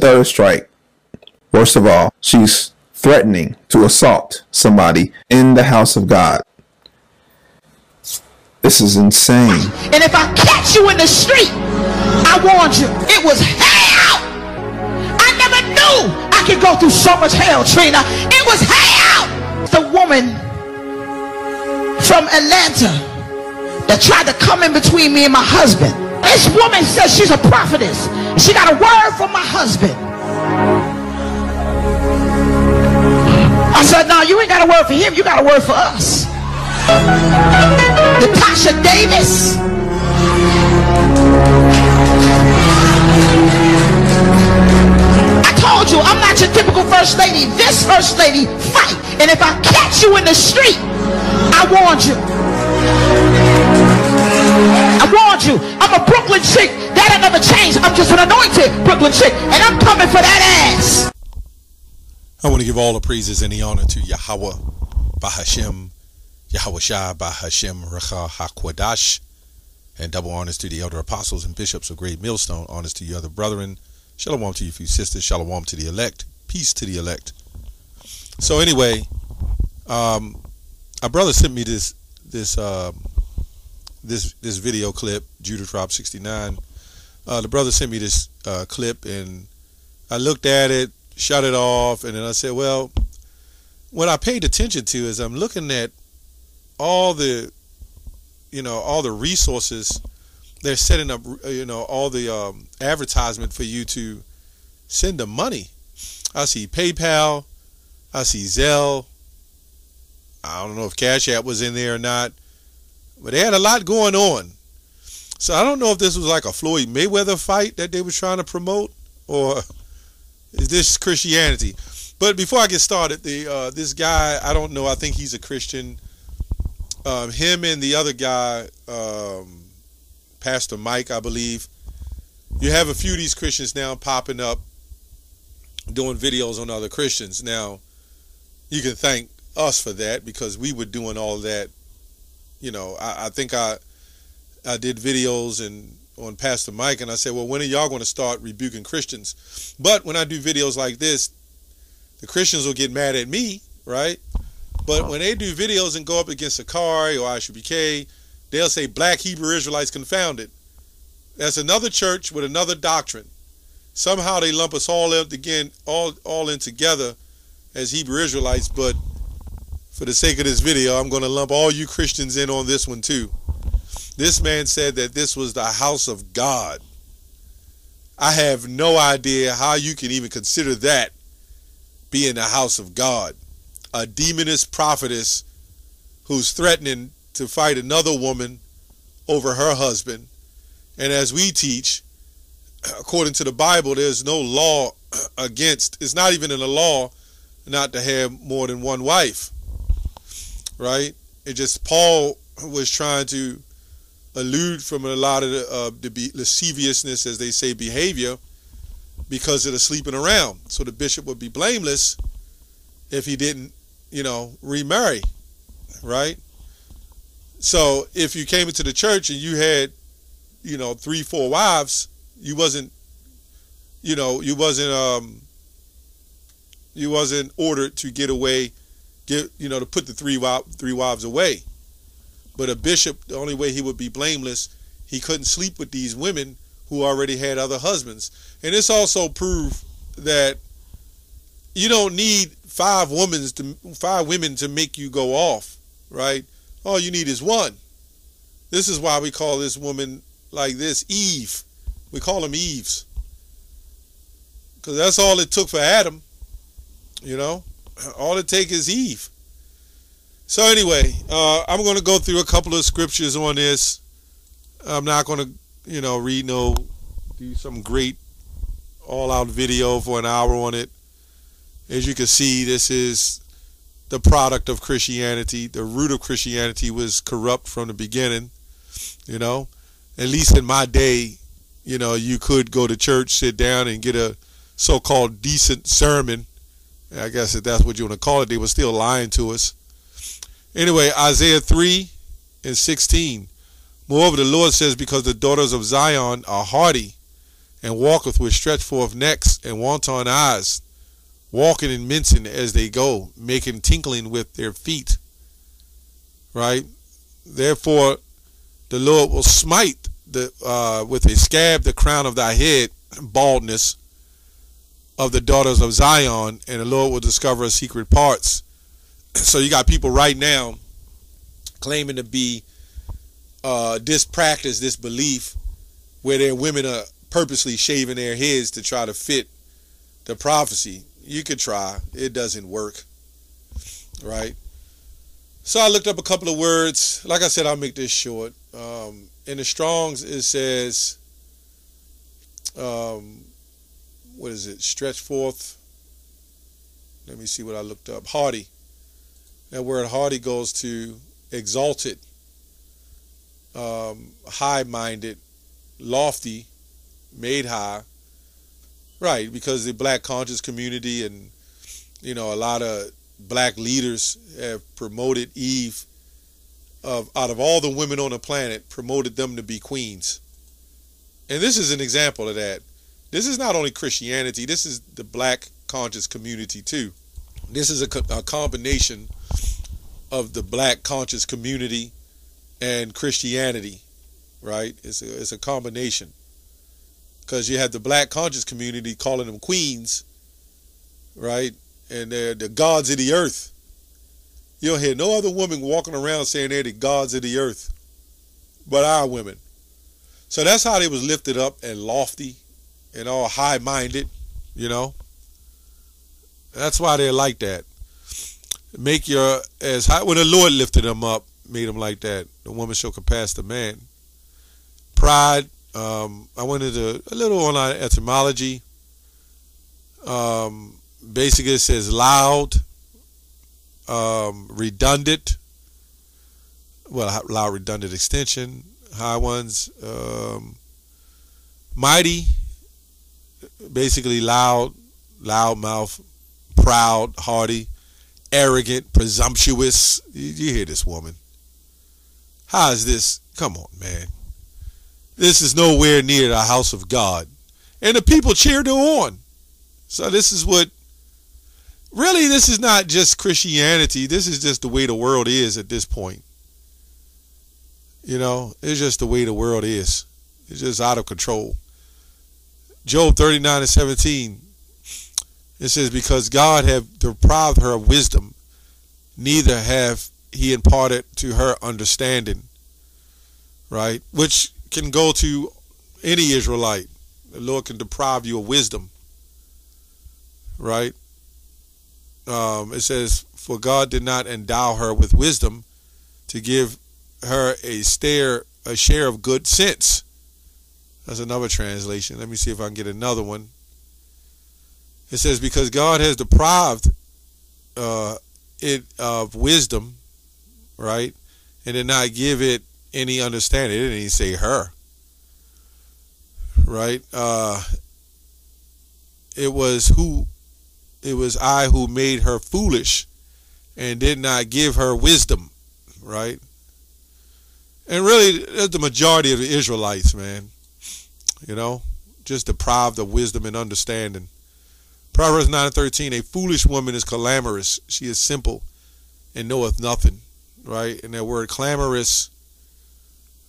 third strike. Worst of all, she's threatening to assault somebody in the house of God. This is insane. And if I catch you in the street, I warned you. It was hell. I never knew I could go through so much hell, Trina. It was hell. The woman from Atlanta that tried to come in between me and my husband. This woman says she's a prophetess. She got a word from my husband. I said, no, you ain't got a word for him. You got a word for us. Natasha Davis. I told you, I'm not your typical first lady. This first lady fight. And if I catch you in the street, I warned you. I warned you. I'm a Brooklyn chick. That ain't never changed. I'm just an anointed Brooklyn chick. And I'm coming for that ass. I want to give all the praises and the honor to Yahweh, Bahashem, Yahweh Shai, Bahashem, Recha HaKwadash, and double honors to the elder apostles and bishops of Great Millstone. Honors to you other brethren. Shalom to you few sisters. Shalom to the elect. Peace to the elect. So anyway, our brother sent me this video clip, Judah Drop 69. The brother sent me this clip, and I looked at it, shut it off, and then I said, well, what I paid attention to is I'm looking at all the, all the resources they're setting up, all the advertisement for you to send them money. I see PayPal, I see Zelle. I don't know if Cash App was in there or not, but they had a lot going on. So I don't know if this was like a Floyd Mayweather fight that they were trying to promote, or is this Christianity? But before I get started, this guy, I don't know, I think he's a Christian. Him and the other guy, Pastor Mike, I believe. You have a few of these Christians now popping up doing videos on other Christians. Now, you can thank us for that, because we were doing all that. I think I did videos on Pastor Mike, and I said, well, when are y'all going to start rebuking Christians? But when I do videos like this, the Christians will get mad at me, right? But when they do videos and go up against Sakari or ISUBK, they'll say black Hebrew Israelites confounded. That's another church with another doctrine. Somehow they lump us all in again, all in together as Hebrew Israelites. But for the sake of this video, I'm going to lump all you Christians in on this one too. This man said that this was the house of God. I have no idea how you can even consider that being the house of God. A demoness prophetess who's threatening to fight another woman over her husband. And as we teach, according to the Bible, there's no law against, it's not even in the law not to have more than one wife, right? It just, Paul was trying to allude from a lot of the lasciviousness, as they say, behavior, because of the sleeping around. So the bishop would be blameless if he didn't, remarry, right? So if you came into the church and you had, 3-4 wives, you wasn't ordered to get away, to put the three wives away. But a bishop, the only way he would be blameless, he couldn't sleep with these women who already had other husbands. And this also proved that you don't need 5 women to make you go off, right? All you need is one. This is why we call this woman like this Eve. We call them Eves, because that's all it took for Adam. All it takes is Eve. So anyway, I'm going to go through a couple of scriptures on this. I'm not going to, do some great all-out video for an hour on it. As you can see, this is the product of Christianity. The root of Christianity was corrupt from the beginning. At least in my day, you could go to church, sit down, and get a so-called decent sermon. I guess if that's what you want to call it. They were still lying to us. Anyway, Isaiah 3:16. Moreover, the Lord says, because the daughters of Zion are haughty, and walketh with stretched forth necks and wanton eyes, walking and mincing as they go, making tinkling with their feet. Right? Therefore, the Lord will smite with a scab the crown of thy head, baldness of the daughters of Zion, and the Lord will discover her secret parts. So you got people right now claiming to be this practice, this belief, where their women are purposely shaving their heads to try to fit the prophecy. You could try. It doesn't work. Right? So I looked up a couple of words. Like I said, I'll make this short. In the Strong's, it says, what is it? Stretch forth. Let me see what I looked up. Haughty. That word haughty goes to exalted, high-minded, lofty, made high. Right, because the black conscious community and, a lot of black leaders have promoted Eve, out of all the women on the planet, promoted them to be queens. And this is an example of that. This is not only Christianity, this is the black conscious community too. This is a combination of the black conscious community and Christianity, right? It's a combination. Because you have the black conscious community calling them queens, right? And they're the gods of the earth. You don't hear no other woman walking around saying they're the gods of the earth, but our women. So that's how they was lifted up and lofty and all high-minded, That's why they're like that. Make your as high. When the Lord lifted them up, made them like that. The woman shall compass the man. Pride. I went into a little on our etymology. Basically, it says loud, redundant. Well, loud, redundant extension. High ones. Mighty. Basically, loud mouth, proud, haughty, arrogant, presumptuous. You hear this woman? How is this? Come on, man. This is nowhere near the house of God. And the people cheered her on. So this is really, this is not just Christianity. This is just the way the world is at this point. It's just the way the world is. It's just out of control. Job 39:17. It says, because God have deprived her of wisdom, neither have he imparted to her understanding. Right? Which can go to any Israelite. The Lord can deprive you of wisdom. Right? It says, for God did not endow her with wisdom to give her a share of good sense. That's another translation. Let me see if I can get another one. It says, because God has deprived it of wisdom, right? And did not give it any understanding. It didn't even say her. Right? It was I who made her foolish and did not give her wisdom. Right? And really, that's the majority of the Israelites, man. Just deprived of wisdom and understanding. Proverbs 9:13, a foolish woman is clamorous. She is simple and knoweth nothing. Right? And that word clamorous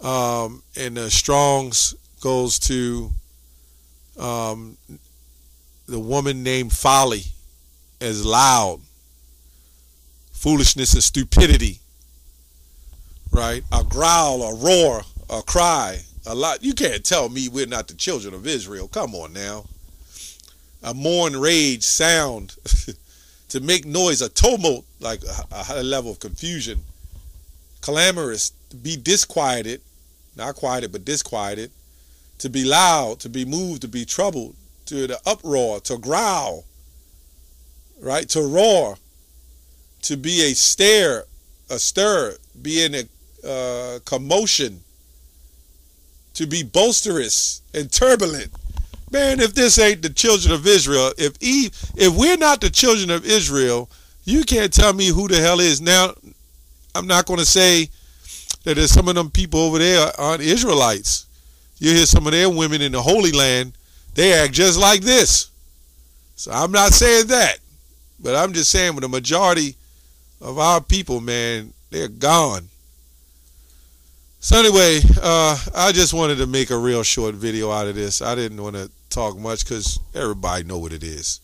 in the Strong's goes to the woman named Folly as loud. Foolishness is stupidity. Right? A growl, a roar, a cry, a lot. You can't tell me we're not the children of Israel. Come on now. A mourn, rage, sound, to make noise, a tumult, like a high level of confusion. Clamorous, to be disquieted, not quieted, but disquieted. To be loud, to be moved, to be troubled, to the uproar, to growl, right? To roar, to be a stir, be in a commotion, to be boisterous and turbulent. Man, if this ain't the children of Israel, if we're not the children of Israel, you can't tell me who the hell is. Now, I'm not going to say that there's some of them people over there aren't Israelites. You hear some of their women in the Holy Land They act just like this. So I'm not saying that, but I'm just saying with the majority of our people, man, they're gone. So anyway, I just wanted to make a real short video out of this. I didn't want to talk much because everybody know what it is.